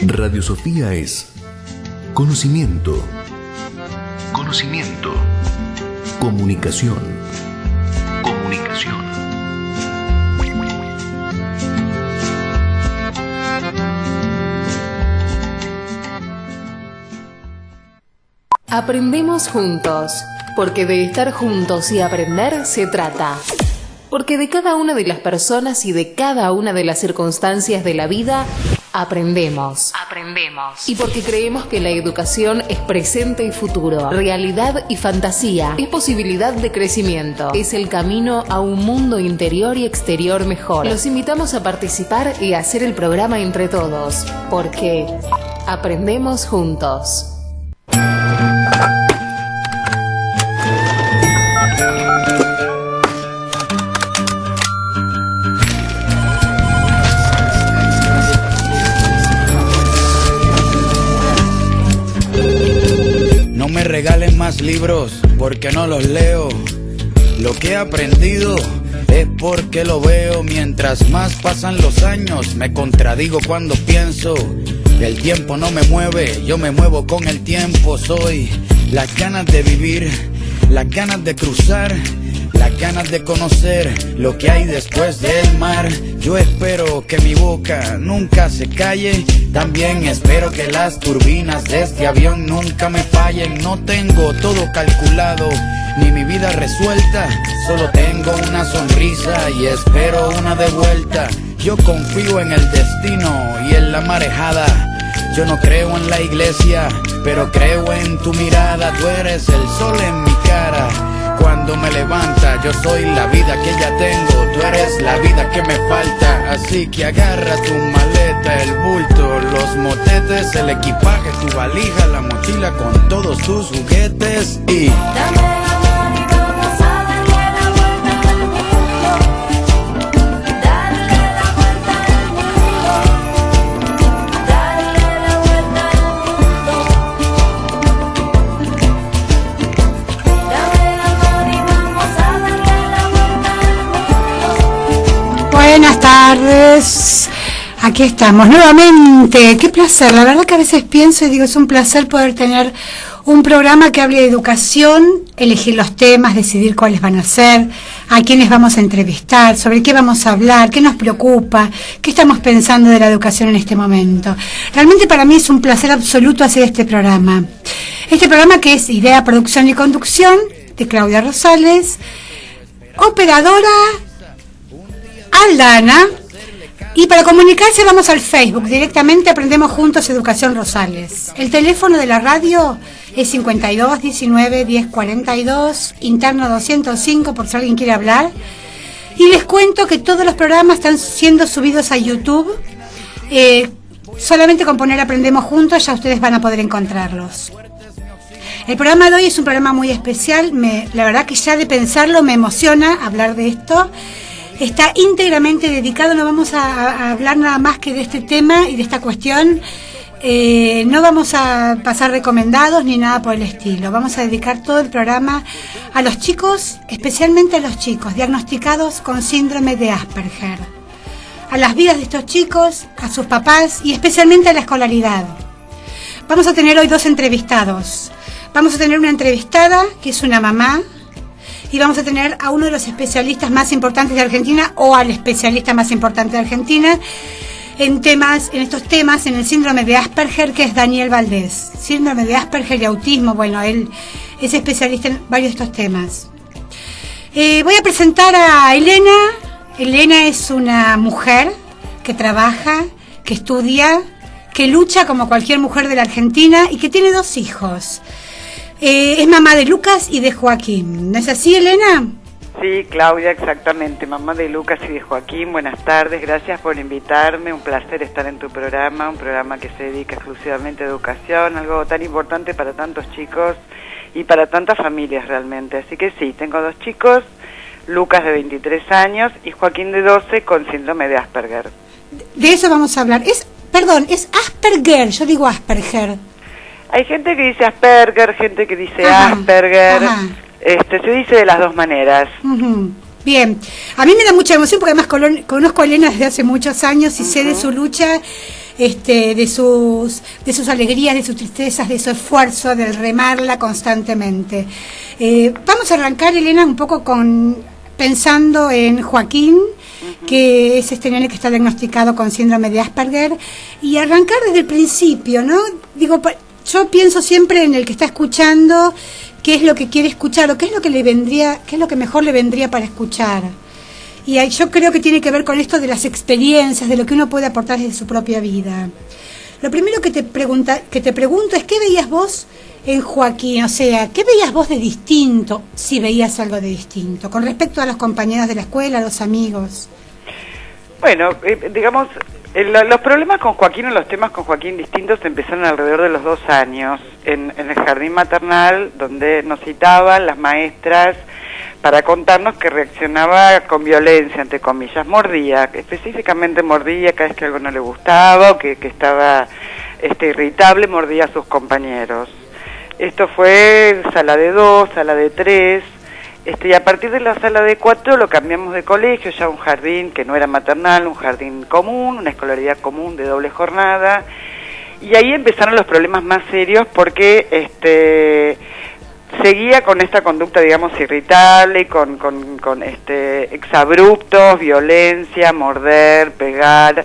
Radio Sofía es conocimiento, conocimiento, comunicación, comunicación. Aprendemos juntos, porque de estar juntos y aprender se trata. Porque de cada una de las personas y de cada una de las circunstancias de la vida, aprendemos. Y porque creemos que la educación es presente y futuro, realidad y fantasía, es posibilidad de crecimiento, es el camino a un mundo interior y exterior mejor. Los invitamos a participar y a hacer el programa entre todos, porque aprendemos juntos. No me regalen más libros porque no los leo. Lo que he aprendido es porque lo veo. Mientras más pasan los años me contradigo cuando pienso. El tiempo no me mueve, yo me muevo con el tiempo. Soy las ganas de vivir, las ganas de cruzar, las ganas de conocer lo que hay después del mar. Yo espero que mi boca nunca se calle. También espero que las turbinas de este avión nunca me fallen. No tengo todo calculado, ni mi vida resuelta. Solo tengo una sonrisa y espero una de vuelta. Yo confío en el destino y en la marejada. Yo no creo en la iglesia, pero creo en tu mirada. Tú eres el sol en mi cara. Cuando me levanta, yo soy la vida que ya tengo. Tú eres la vida que me falta. Así que agarra tu maleta, el bulto, los motetes, el equipaje, tu valija, la mochila con todos tus juguetes y... Buenas tardes, aquí estamos nuevamente. Qué placer, la verdad que a veces pienso y digo, es un placer poder tener un programa que hable de educación, elegir los temas, decidir cuáles van a ser, a quiénes vamos a entrevistar, sobre qué vamos a hablar, qué nos preocupa, qué estamos pensando de la educación en este momento. Realmente para mí es un placer absoluto hacer este programa. Este programa que es idea, producción y conducción de Claudia Rosales, operadora Aldana, y para comunicarse vamos al Facebook, directamente Aprendemos Juntos Educación Rosales. El teléfono de la radio es 52 19 10 42, interno 205 por si alguien quiere hablar. Y les cuento que todos los programas están siendo subidos a YouTube. Solamente con poner Aprendemos Juntos ya ustedes van a poder encontrarlos. El programa de hoy es un programa muy especial. La verdad que ya de pensarlo me emociona hablar de esto. Está íntegramente dedicado, no vamos a hablar nada más que de este tema y de esta cuestión. No vamos a pasar recomendados ni nada por el estilo. Vamos a dedicar todo el programa a los chicos, especialmente a los chicos diagnosticados con síndrome de Asperger. A las vidas de estos chicos, a sus papás y especialmente a la escolaridad. Vamos a tener hoy dos entrevistados. Vamos a tener una entrevistada que es una mamá. Y vamos a tener a uno de los especialistas más importantes de Argentina, o al especialista más importante de Argentina, en estos temas, en el síndrome de Asperger, que es Daniel Valdés. Síndrome de Asperger y autismo, bueno, él es especialista en varios de estos temas. Voy a presentar a Elena. Elena es una mujer que trabaja, que estudia, que lucha como cualquier mujer de la Argentina y que tiene 2 hijos. Es mamá de Lucas y de Joaquín. ¿No es así, Elena? Sí, Claudia, exactamente. Mamá de Lucas y de Joaquín. Buenas tardes, gracias por invitarme. Un placer estar en tu programa, un programa que se dedica exclusivamente a educación, algo tan importante para tantos chicos y para tantas familias realmente. Así que sí, tengo 2 chicos, Lucas de 23 años y Joaquín de 12 con síndrome de Asperger. De eso vamos a hablar. Es Asperger, yo digo Asperger. Hay gente que dice Asperger, gente que dice Asperger. Se dice de las 2 maneras. Bien, a mí me da mucha emoción porque además conozco a Elena desde hace muchos años y sé de su lucha de sus alegrías, de sus tristezas, de su esfuerzo, de remarla constantemente. Vamos a arrancar, Elena, un poco pensando en Joaquín, que es este nene que está diagnosticado con síndrome de Asperger, y arrancar desde el principio, ¿no? Digo, yo pienso siempre en el que está escuchando, qué es lo que quiere escuchar, o qué es lo que mejor le vendría para escuchar. Y yo creo que tiene que ver con esto de las experiencias, de lo que uno puede aportar desde su propia vida. Lo primero que te pregunto es, ¿qué veías vos en Joaquín? O sea, ¿qué veías vos de distinto, si veías algo de distinto, con respecto a los compañeros de la escuela, a los amigos? Bueno, digamos, los problemas con Joaquín o los temas con Joaquín distintos empezaron alrededor de los 2 años, en el jardín maternal, donde nos citaban las maestras para contarnos que reaccionaba con violencia, entre comillas, mordía, específicamente mordía cada vez que algo no le gustaba o que estaba irritable, mordía a sus compañeros. Esto fue sala de 2, sala de 3, y a partir de la sala de 4 lo cambiamos de colegio, ya un jardín que no era maternal, un jardín común, una escolaridad común de doble jornada, y ahí empezaron los problemas más serios porque seguía con esta conducta, digamos, irritable, con exabruptos, violencia, morder, pegar,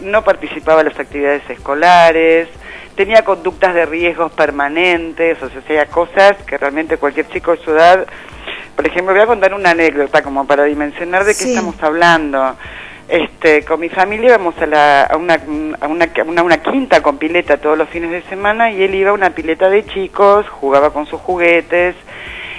no participaba en las actividades escolares, tenía conductas de riesgos permanentes, o sea, hacía cosas que realmente cualquier chico de su edad... Por ejemplo, voy a contar una anécdota como para dimensionar de qué estamos hablando. Con mi familia íbamos a una quinta con pileta todos los fines de semana, y él iba a una pileta de chicos, jugaba con sus juguetes,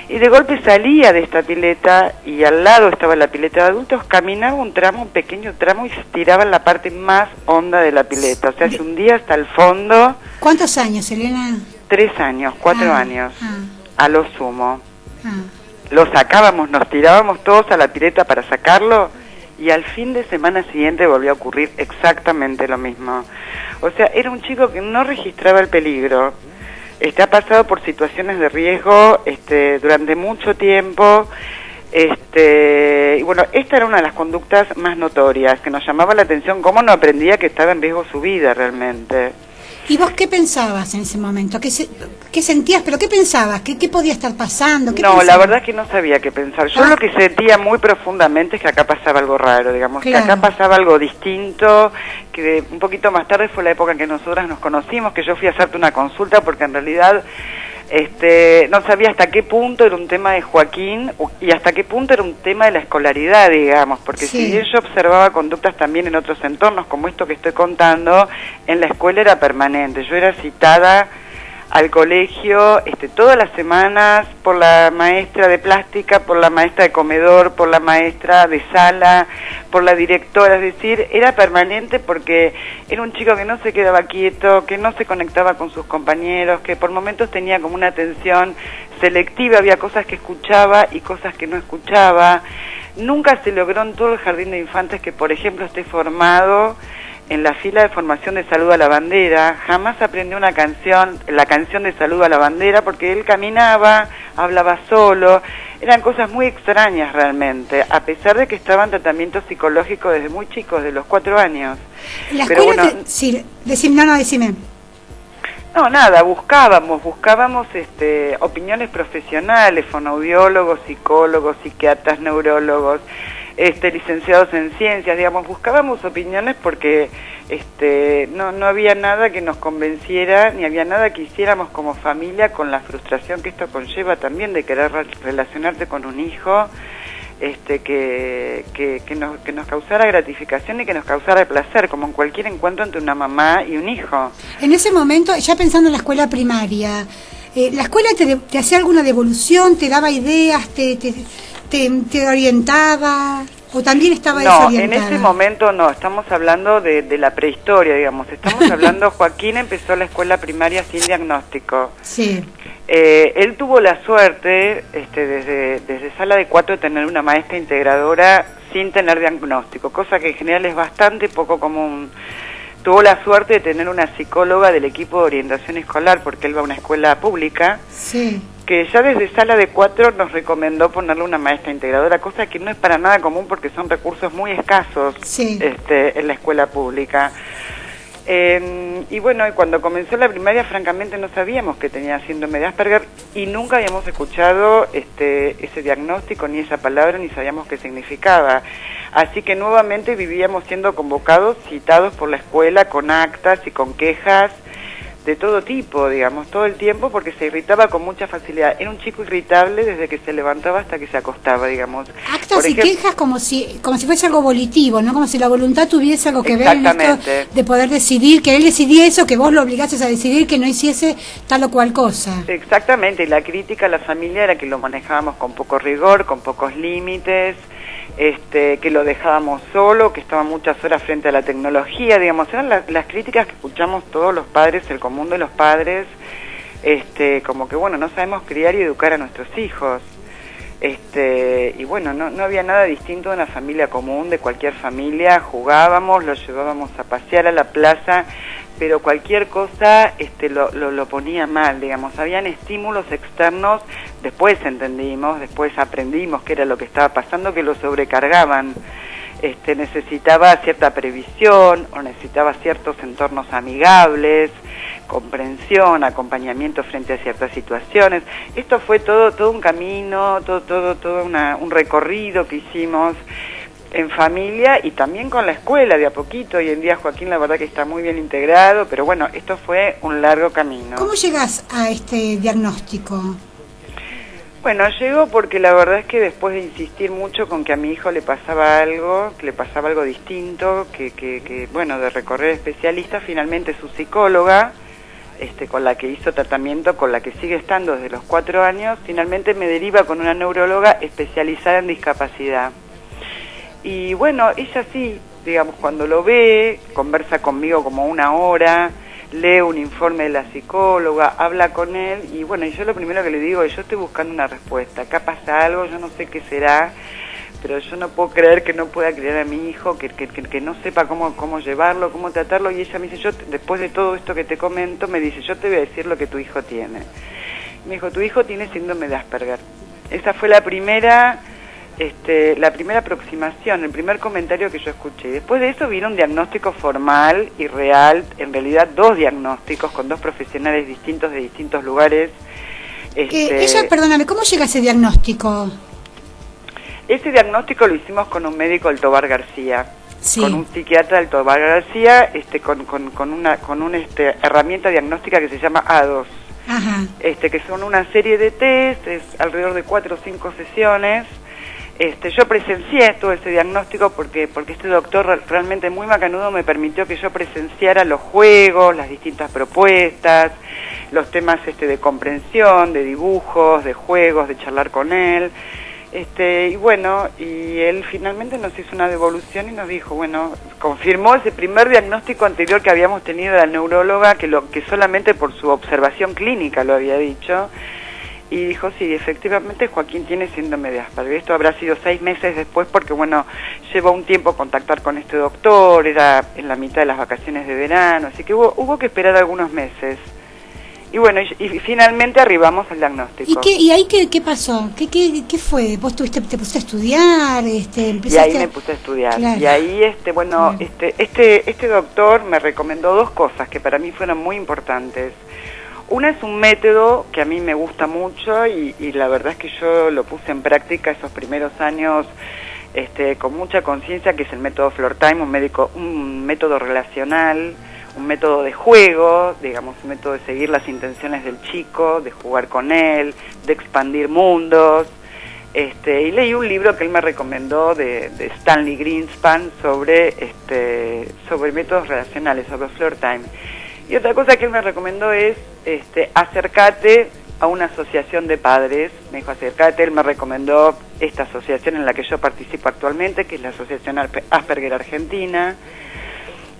y de golpe salía de esta pileta y al lado estaba la pileta de adultos, caminaba un pequeño tramo, y se tiraba en la parte más honda de la pileta, o sea, se hundía hasta el fondo. ¿Cuántos años, Elena? 3 años, 4 años, a lo sumo. Lo sacábamos, nos tirábamos todos a la pileta para sacarlo, y al fin de semana siguiente volvió a ocurrir exactamente lo mismo. O sea, era un chico que no registraba el peligro, ha pasado por situaciones de riesgo durante mucho tiempo, y bueno, esta era una de las conductas más notorias, que nos llamaba la atención, cómo no aprendía que estaba en riesgo su vida realmente. ¿Y vos qué pensabas en ese momento? ¿Qué sentías? ¿Pero qué pensabas? ¿Qué podía estar pasando? La verdad es que no sabía qué pensar. Yo lo que sentía muy profundamente es que acá pasaba algo raro, digamos, que acá pasaba algo distinto, que un poquito más tarde fue la época en que nosotras nos conocimos, que yo fui a hacerte una consulta porque en realidad no sabía hasta qué punto era un tema de Joaquín y hasta qué punto era un tema de la escolaridad, digamos, porque si bien yo observaba conductas también en otros entornos, como esto que estoy contando, en la escuela era permanente. Yo era citada al colegio todas las semanas por la maestra de plástica, por la maestra de comedor, por la maestra de sala, por la directora, es decir, era permanente porque era un chico que no se quedaba quieto, que no se conectaba con sus compañeros, que por momentos tenía como una atención selectiva, había cosas que escuchaba y cosas que no escuchaba. Nunca se logró en todo el jardín de infantes que, por ejemplo, esté formado en la fila de formación de Saludo a la Bandera. Jamás aprendió la canción de Saludo a la Bandera, porque él caminaba, hablaba solo. Eran cosas muy extrañas realmente, a pesar de que estaba en tratamiento psicológico desde muy chicos, de los 4 años. La escuela, decime. No, nada, buscábamos opiniones profesionales, fonoaudiólogos, psicólogos, psiquiatras, neurólogos, licenciados en ciencias, digamos, buscábamos opiniones porque no había nada que nos convenciera, ni había nada que hiciéramos como familia, con la frustración que esto conlleva también de querer relacionarte con un hijo, que nos causara gratificación y que nos causara placer, como en cualquier encuentro entre una mamá y un hijo. En ese momento, ya pensando en la escuela primaria, ¿la escuela te hacía alguna devolución, te daba ideas, te orientaba, o también estaba desorientada? No, en ese momento no, estamos hablando de la prehistoria, digamos, estamos hablando, Joaquín empezó la escuela primaria sin diagnóstico. Sí. Él tuvo la suerte, desde sala de 4, de tener una maestra integradora sin tener diagnóstico, cosa que en general es bastante poco común. Tuvo la suerte de tener una psicóloga del equipo de orientación escolar, porque él va a una escuela pública. Sí. que ya desde sala de 4 nos recomendó ponerle una maestra integradora, cosa que no es para nada común porque son recursos muy escasos en la escuela pública. Y bueno, y cuando comenzó la primaria, francamente no sabíamos que tenía síndrome de Asperger y nunca habíamos escuchado ese diagnóstico ni esa palabra, ni sabíamos qué significaba. Así que nuevamente vivíamos siendo convocados, citados por la escuela con actas y con quejas de todo tipo, digamos, todo el tiempo, porque se irritaba con mucha facilidad. Era un chico irritable desde que se levantaba hasta que se acostaba, digamos. Actas y quejas como si fuese algo volitivo, ¿no? Como si la voluntad tuviese algo que ver en esto de poder decidir, que él decidiese o que vos lo obligases a decidir que no hiciese tal o cual cosa. Exactamente, y la crítica a la familia era que lo manejábamos con poco rigor, con pocos límites, que lo dejábamos solo, que estaba muchas horas frente a la tecnología, digamos, eran las críticas que escuchamos todos los padres, el común de los padres, como que bueno, no sabemos criar y educar a nuestros hijos, y bueno, no había nada distinto de una familia común, de cualquier familia, jugábamos, lo llevábamos a pasear a la plaza, pero cualquier cosa lo ponía mal, digamos, habían estímulos externos, después entendimos, después aprendimos qué era lo que estaba pasando, que lo sobrecargaban, necesitaba cierta previsión, o necesitaba ciertos entornos amigables, comprensión, acompañamiento frente a ciertas situaciones. Esto fue todo un camino, todo un recorrido que hicimos en familia y también con la escuela de a poquito. Hoy en día Joaquín la verdad que está muy bien integrado, pero bueno, esto fue un largo camino. ¿Cómo llegas a este diagnóstico? Bueno, llego porque la verdad es que después de insistir mucho con que a mi hijo le pasaba algo distinto, que bueno, de recorrer especialistas, finalmente su psicóloga, con la que hizo tratamiento, con la que sigue estando desde los 4 años, finalmente me deriva con una neuróloga especializada en discapacidad. Y bueno, ella sí, digamos, cuando lo ve, conversa conmigo como 1 hora, lee un informe de la psicóloga, habla con él, y bueno, y yo lo primero que le digo es, yo estoy buscando una respuesta, acá pasa algo, yo no sé qué será, pero yo no puedo creer que no pueda criar a mi hijo, que no sepa cómo llevarlo, cómo tratarlo, y ella me dice, después de todo esto que te comento, me dice, yo te voy a decir lo que tu hijo tiene. Me dijo, tu hijo tiene síndrome de Asperger. Esa fue la primera aproximación, el primer comentario que yo escuché. Después de eso vino un diagnóstico formal y real, en realidad 2 diagnósticos con 2 profesionales distintos de distintos lugares. Ella, perdóname, ¿cómo llega ese diagnóstico? Ese diagnóstico lo hicimos con un médico, el Tobar García, sí, con un psiquiatra, el Tobar García, con una herramienta diagnóstica que se llama A2. Ajá. Que son una serie de test, alrededor de 4 o 5 sesiones. Yo presencié todo ese diagnóstico porque este doctor realmente muy macanudo me permitió que yo presenciara los juegos, las distintas propuestas, los temas de comprensión, de dibujos, de juegos, de charlar con él. Y bueno, y él finalmente nos hizo una devolución y nos dijo, bueno, confirmó ese primer diagnóstico anterior que habíamos tenido de la neuróloga, que solamente por su observación clínica lo había dicho. Y dijo, sí, efectivamente Joaquín tiene síndrome de Asperger. Esto habrá sido 6 meses después porque, bueno, llevó un tiempo contactar con este doctor, era en la mitad de las vacaciones de verano, así que hubo que esperar algunos meses. Y bueno, y finalmente arribamos al diagnóstico. ¿Y ahí qué pasó? ¿Qué fue? ¿Vos te pusiste a estudiar? Y ahí me puse a estudiar. Claro. Y ahí, bueno, este doctor me recomendó 2 cosas que para mí fueron muy importantes. Una es un método que a mí me gusta mucho y la verdad es que yo lo puse en práctica esos primeros años con mucha conciencia, que es el método Floor Time, un método relacional, un método de juego, digamos, un método de seguir las intenciones del chico, de jugar con él, de expandir mundos. Y leí un libro que él me recomendó de Stanley Greenspan sobre métodos relacionales, sobre Floor Time. Y otra cosa que él me recomendó es acércate a una asociación de padres. Me dijo, acércate, él me recomendó esta asociación en la que yo participo actualmente, que es la Asociación Asperger Argentina.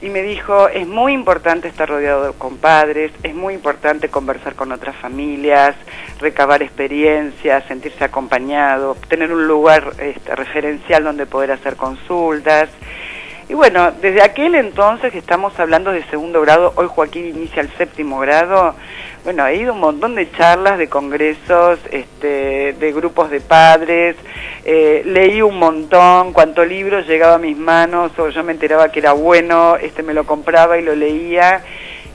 Y me dijo, es muy importante estar rodeado con padres, es muy importante conversar con otras familias, recabar experiencias, sentirse acompañado, tener un lugar referencial donde poder hacer consultas. Y bueno, desde aquel entonces que estamos hablando de segundo grado, hoy Joaquín inicia el 7º grado, bueno, he ido a un montón de charlas, de congresos, de grupos de padres, leí un montón, cuanto libro llegaba a mis manos o yo me enteraba que era bueno, me lo compraba y lo leía.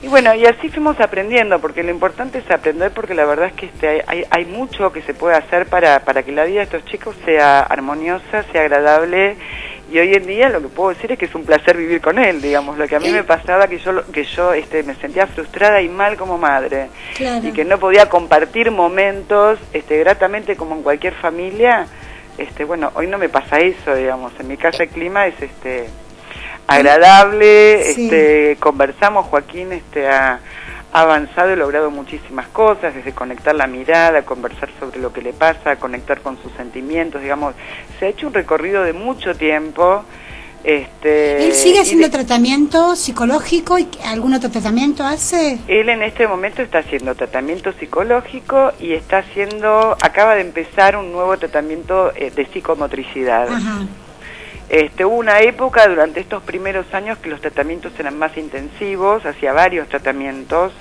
Y bueno, y así fuimos aprendiendo, porque lo importante es aprender, porque la verdad es que hay mucho que se puede hacer para que la vida de estos chicos sea armoniosa, sea agradable. Y hoy en día lo que puedo decir es que es un placer vivir con él, digamos. Lo que a mí me pasaba, que yo me sentía frustrada y mal como madre. Claro. Y que no podía compartir momentos gratamente como en cualquier familia. Bueno, hoy no me pasa eso, digamos. En mi casa el clima es agradable, sí. Conversamos, Joaquín ha avanzado y logrado muchísimas cosas, desde conectar la mirada, conversar sobre lo que le pasa, conectar con sus sentimientos, digamos, se ha hecho un recorrido de mucho tiempo. ¿Él sigue haciendo tratamiento psicológico y algún otro tratamiento hace? Él en este momento está haciendo tratamiento psicológico y acaba de empezar un nuevo tratamiento de psicomotricidad. Ajá. Hubo una época durante estos primeros años que los tratamientos eran más intensivos, hacía varios tratamientos,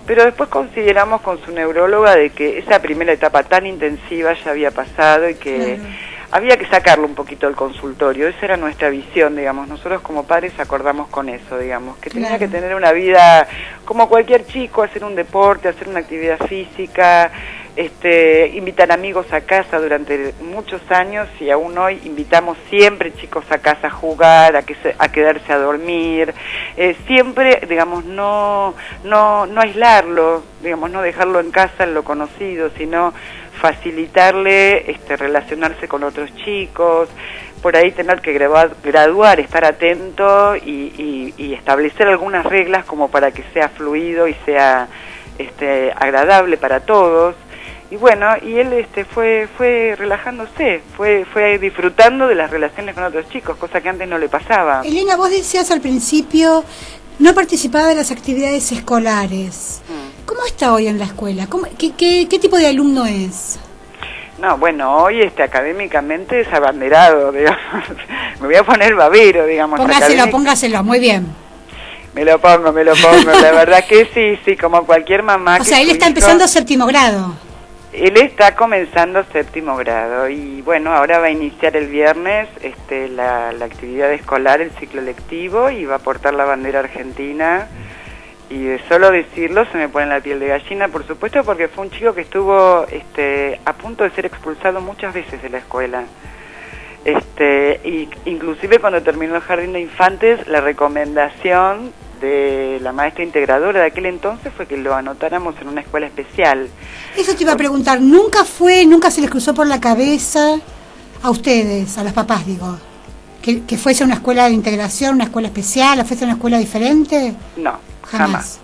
pero después consideramos con su neuróloga de que esa primera etapa tan intensiva ya había pasado y que había que sacarlo un poquito del consultorio. Esa era nuestra visión, digamos. Nosotros como padres acordamos con eso, digamos, que tenía que tener una vida como cualquier chico, hacer un deporte, hacer una actividad física, invitar amigos a casa durante muchos años, y aún hoy invitamos siempre chicos a casa a jugar, a quedarse a dormir, siempre, digamos, no aislarlo, digamos, no dejarlo en casa en lo conocido, sino facilitarle relacionarse con otros chicos, por ahí tener que graduar, estar atento y establecer algunas reglas como para que sea fluido y sea agradable para todos. Y bueno, y él fue relajándose, fue disfrutando de las relaciones con otros chicos, cosa que antes no le pasaba. Elena, vos decías al principio, no participaba de las actividades escolares. ¿Cómo está hoy en la escuela? ¿Qué tipo de alumno es? No, bueno, hoy académicamente es abanderado, digamos. Me voy a poner babero, digamos. Póngaselo, muy bien. Me lo pongo, la verdad que sí, como cualquier mamá. O sea, él está empezando 7º grado. Él está comenzando 7º grado y bueno, ahora va a iniciar el viernes la actividad escolar, el ciclo lectivo, y va a portar la bandera argentina. Y de solo decirlo se me pone la piel de gallina, por supuesto, porque fue un chico que estuvo a punto de ser expulsado muchas veces de la escuela. Y inclusive cuando terminó el jardín de infantes, la recomendación de la maestra integradora de aquel entonces fue que lo anotáramos en una escuela especial. Eso te iba a preguntar, ¿nunca se les cruzó por la cabeza a ustedes, a los papás, digo, que fuese una escuela de integración, una escuela especial, o fuese una escuela diferente? No, jamás,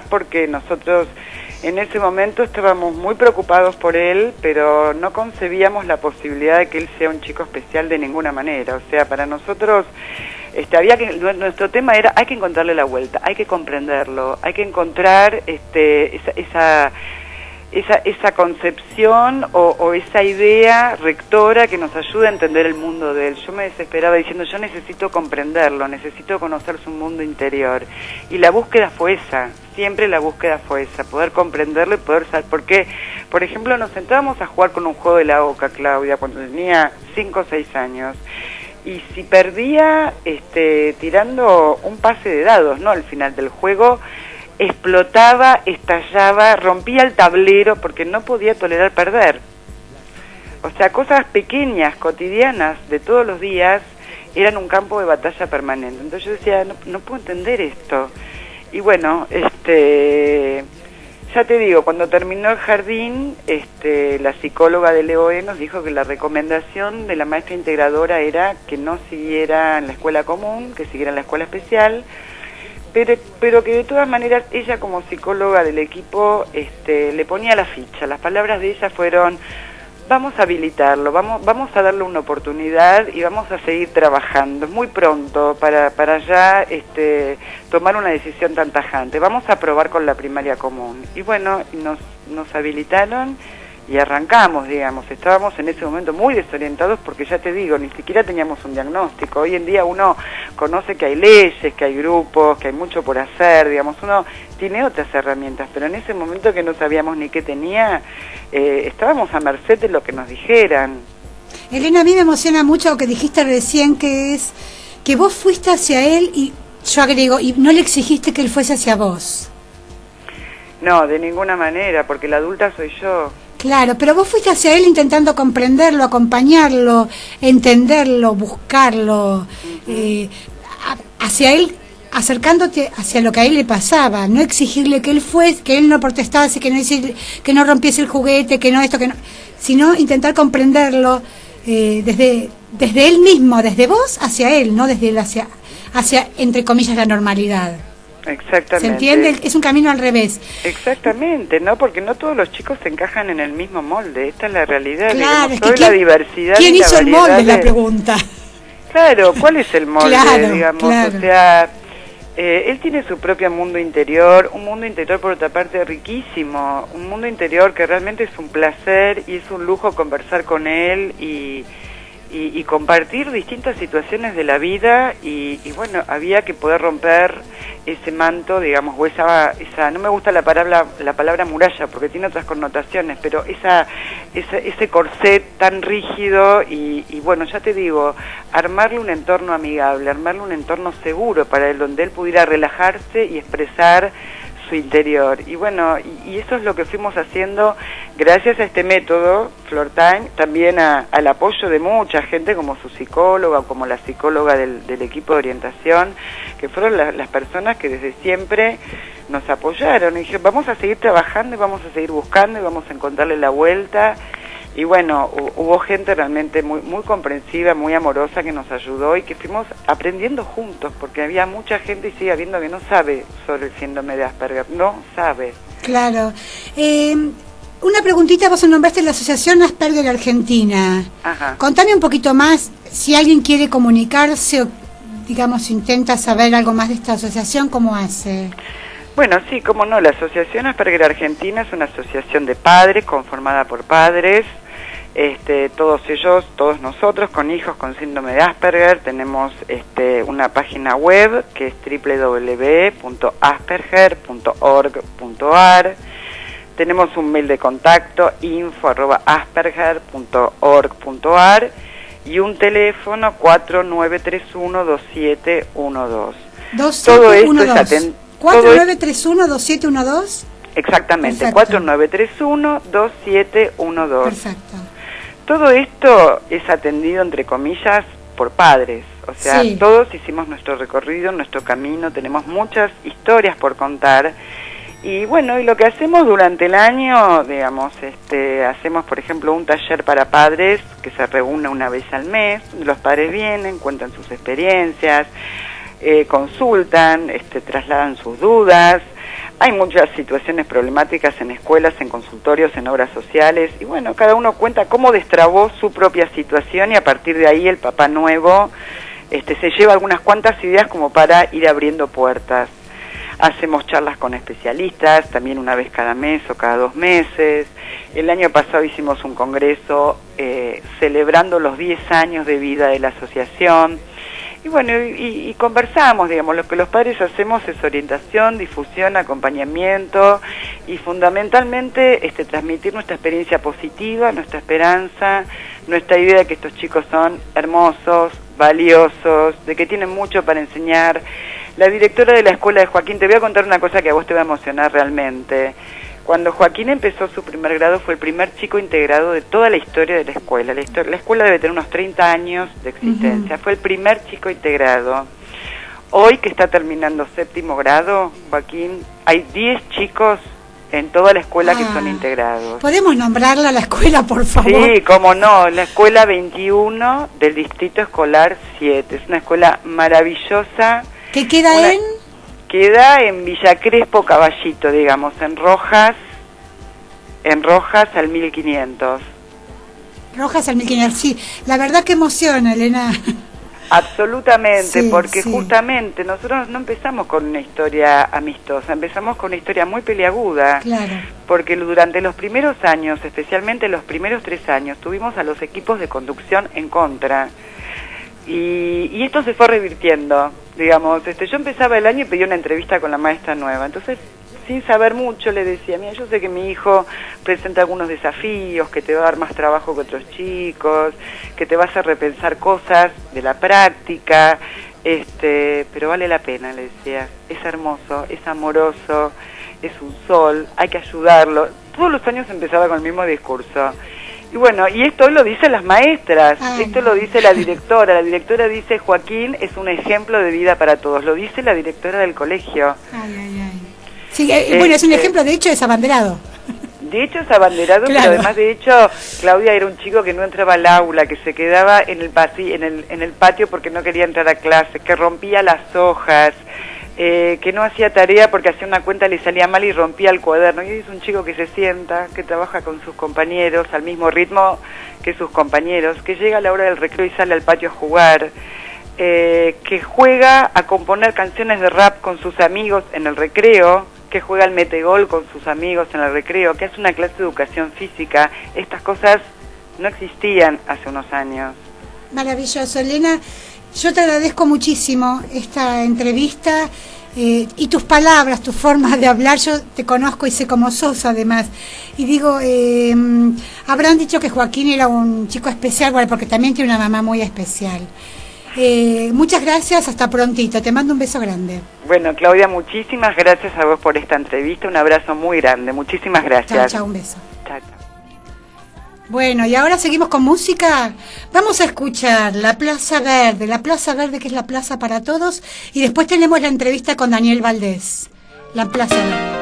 porque nosotros en ese momento estábamos muy preocupados por él, pero no concebíamos la posibilidad de que él sea un chico especial de ninguna manera. O sea, para nosotros nuestro tema era, hay que encontrarle la vuelta, hay que comprenderlo, hay que encontrar esa concepción o esa idea rectora que nos ayude a entender el mundo de él. Yo me desesperaba diciendo, yo necesito comprenderlo, necesito conocer su mundo interior. Y la búsqueda fue esa, siempre la búsqueda fue esa, poder comprenderlo y poder saber por qué. Por ejemplo, nos sentábamos a jugar con un juego de la oca, Claudia, cuando tenía 5 o 6 años. Y si perdía tirando un pase de dados, ¿no? Al final del juego, explotaba, estallaba, rompía el tablero porque no podía tolerar perder. O sea, cosas pequeñas, cotidianas, de todos los días, eran un campo de batalla permanente. Entonces yo decía, no puedo entender esto. Y bueno, ya te digo, cuando terminó el jardín, la psicóloga del EOE nos dijo que la recomendación de la maestra integradora era que no siguiera en la escuela común, que siguiera en la escuela especial, pero que de todas maneras ella como psicóloga del equipo le ponía la ficha. Las palabras de ella fueron, vamos a habilitarlo, vamos a darle una oportunidad y vamos a seguir trabajando. Es muy pronto para ya tomar una decisión tan tajante. Vamos a probar con la primaria común. Y bueno, nos habilitaron y arrancamos, digamos. Estábamos en ese momento muy desorientados porque, ya te digo, ni siquiera teníamos un diagnóstico. Hoy en día uno conoce que hay leyes, que hay grupos, que hay mucho por hacer, digamos, uno tiene otras herramientas, pero en ese momento que no sabíamos ni qué tenía, estábamos a merced de lo que nos dijeran. Elena, a mí me emociona mucho lo que dijiste recién, que es que vos fuiste hacia él y yo agrego, y no le exigiste que él fuese hacia vos. No, de ninguna manera, porque la adulta soy yo. Claro, pero vos fuiste hacia él intentando comprenderlo, acompañarlo, entenderlo, buscarlo, hacia él, acercándote hacia lo que a él le pasaba, no exigirle que él fuese, que él no protestase, que no rompiese el juguete, que no esto, que no, sino intentar comprenderlo desde él mismo, desde vos hacia él, no desde él hacia entre comillas la normalidad. Exactamente. ¿Se entiende? Es un camino al revés. Exactamente, ¿no? Porque no todos los chicos se encajan en el mismo molde. Esta es la realidad. Claro, digamos, es que hoy la diversidad. ¿Quién hizo el molde? Es la de... pregunta. Claro, ¿cuál es el molde? Claro, digamos, claro. O sea, él tiene su propio mundo interior, un mundo interior por otra parte riquísimo, un mundo interior que realmente es un placer y es un lujo conversar con él y compartir distintas situaciones de la vida y bueno, había que poder romper ese manto, digamos, o esa no me gusta la palabra muralla porque tiene otras connotaciones, pero ese corset tan rígido y bueno, ya te digo, armarle un entorno amigable, armarle un entorno seguro para él, donde él pudiera relajarse y expresar su interior. Y bueno, y eso es lo que fuimos haciendo gracias a este método, Flortime, también al apoyo de mucha gente como su psicóloga, como la psicóloga del equipo de orientación, que fueron las personas que desde siempre nos apoyaron y dijeron, vamos a seguir trabajando y vamos a seguir buscando y vamos a encontrarle la vuelta. Y bueno, hubo gente realmente muy, muy comprensiva, muy amorosa que nos ayudó y que fuimos aprendiendo juntos, porque había mucha gente y sigue habiendo que no sabe sobre el síndrome de Asperger, no sabe. Claro. Una preguntita, vos nombraste la Asociación Asperger Argentina. Ajá. Contame un poquito más, si alguien quiere comunicarse o, digamos, intenta saber algo más de esta asociación, ¿cómo hace? Bueno, sí, cómo no, la Asociación Asperger Argentina es una asociación de padres, conformada por padres, todos ellos, todos nosotros con hijos con síndrome de Asperger, tenemos una página web que es www.asperger.org.ar, tenemos un mail de contacto info@asperger.org.ar y un teléfono 4931-2712. Todo esto es atendido. 4931-2712. Exactamente, 4931-2712. Perfecto. Todo esto es atendido, entre comillas, por padres. O sea, sí, todos hicimos nuestro recorrido, nuestro camino, tenemos muchas historias por contar. Y bueno, y lo que hacemos durante el año, digamos, hacemos, por ejemplo, un taller para padres que se reúne una vez al mes. Los padres vienen, cuentan sus experiencias, consultan, trasladan sus dudas. Hay muchas situaciones problemáticas en escuelas, en consultorios, en obras sociales, y bueno, cada uno cuenta cómo destrabó su propia situación y a partir de ahí el papá nuevo se lleva algunas cuantas ideas como para ir abriendo puertas. Hacemos charlas con especialistas, también una vez cada mes o cada 2 meses. El año pasado hicimos un congreso celebrando los 10 años de vida de la asociación. Y bueno, y conversamos, digamos, lo que los padres hacemos es orientación, difusión, acompañamiento y fundamentalmente transmitir nuestra experiencia positiva, nuestra esperanza, nuestra idea de que estos chicos son hermosos, valiosos, de que tienen mucho para enseñar. La directora de la escuela de Joaquín, te voy a contar una cosa que a vos te va a emocionar realmente. Cuando Joaquín empezó su primer grado fue el primer chico integrado de toda la historia de la escuela. La escuela debe tener unos 30 años de existencia. Fue el primer chico integrado. Hoy que está terminando 7º grado, Joaquín, hay 10 chicos en toda la escuela que son integrados. ¿Podemos nombrarla la escuela, por favor? Sí, cómo no, la escuela 21 del Distrito Escolar 7. Es una escuela maravillosa. ¿Qué queda en...? Queda en Villa Crespo, Caballito, digamos, en Rojas al 1500. Rojas al 1500, sí. La verdad que emociona, Elena. Absolutamente, Sí, porque sí. justamente nosotros no empezamos con una historia amistosa, empezamos con una historia muy peliaguda. Claro. Porque durante los primeros años, especialmente los primeros 3 años, tuvimos a los equipos de conducción en contra. Y esto se fue revirtiendo, digamos. Yo empezaba el año y pedí una entrevista con la maestra nueva. Entonces, sin saber mucho, le decía, mira, yo sé que mi hijo presenta algunos desafíos, que te va a dar más trabajo que otros chicos, que te va a hacer repensar cosas de la práctica, pero vale la pena, le decía. Es hermoso, es amoroso, es un sol, hay que ayudarlo. Todos los años empezaba con el mismo discurso. Y bueno, y esto lo dicen las maestras, esto lo dice la directora dice, Joaquín es un ejemplo de vida para todos, lo dice la directora del colegio. Ay, ay, ay. Sí, bueno, es un ejemplo, de hecho, es abanderado. De hecho es abanderado, Claro. pero además de hecho, Claudia era un chico que no entraba al aula, que se quedaba en el patio porque no quería entrar a clase, que rompía las hojas, que no hacía tarea porque hacía una cuenta, le salía mal y rompía el cuaderno. Y es un chico que se sienta, que trabaja con sus compañeros al mismo ritmo que sus compañeros, que llega a la hora del recreo y sale al patio a jugar, que juega a componer canciones de rap con sus amigos en el recreo, que juega al metegol con sus amigos en el recreo, que hace una clase de educación física. Estas cosas no existían hace unos años. Maravilloso, Elena. Yo te agradezco muchísimo esta entrevista y tus palabras, tu forma de hablar. Yo te conozco y sé cómo sos, además. Y digo, habrán dicho que Joaquín era un chico especial, bueno, porque también tiene una mamá muy especial. Muchas gracias, hasta prontito. Te mando un beso grande. Bueno, Claudia, muchísimas gracias a vos por esta entrevista. Un abrazo muy grande. Muchísimas gracias. Chao, chao, un beso. Chao, chao. Bueno, y ahora seguimos con música. Vamos a escuchar La Plaza Verde, que es la plaza para todos, y después tenemos la entrevista con Daniel Valdés. La Plaza Verde.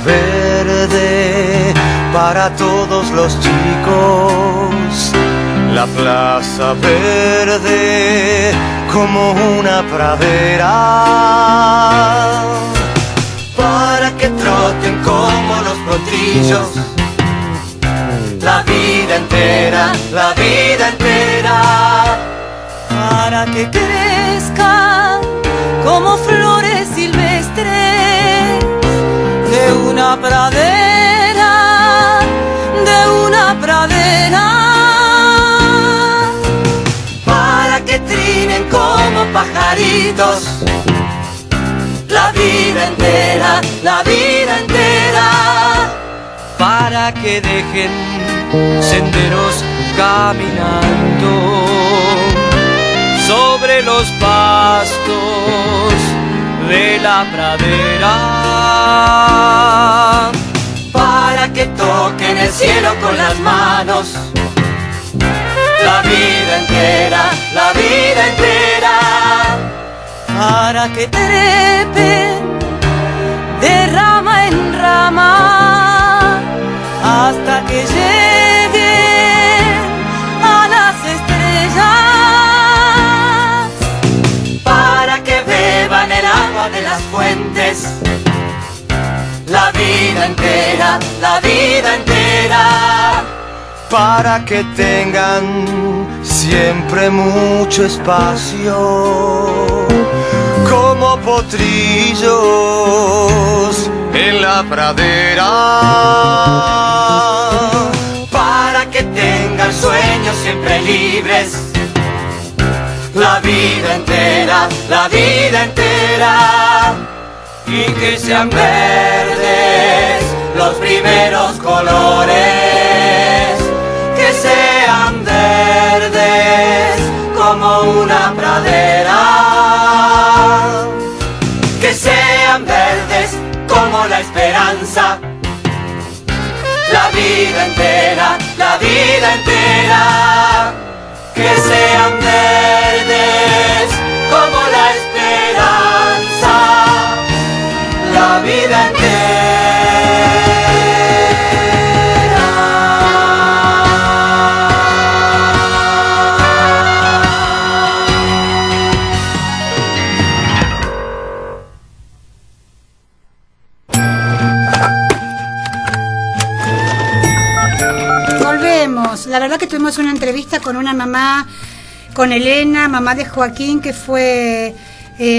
Verde para todos los chicos, la plaza verde como una pradera, para que troten como los potrillos, la vida entera, para que crezcan como flores silvestres de una pradera, para que trinen como pajaritos, la vida entera, para que dejen senderos caminando sobre los pastos de la pradera, para que toquen el cielo con las manos, la vida entera, para que trepen de rama en rama hasta que lleguen a las estrellas, para que beban el agua de las fuentes, la vida entera, para que tengan siempre mucho espacio, como potrillos en la pradera, para que tengan sueños siempre libres, la vida entera, y que sean verdes los primeros colores, que sean verdes como una pradera, que sean verdes como la esperanza, la vida entera, que sean verdes como la esperanza, la vida entera. tuvimos una entrevista con una mamá, con Elena, mamá de Joaquín, que fue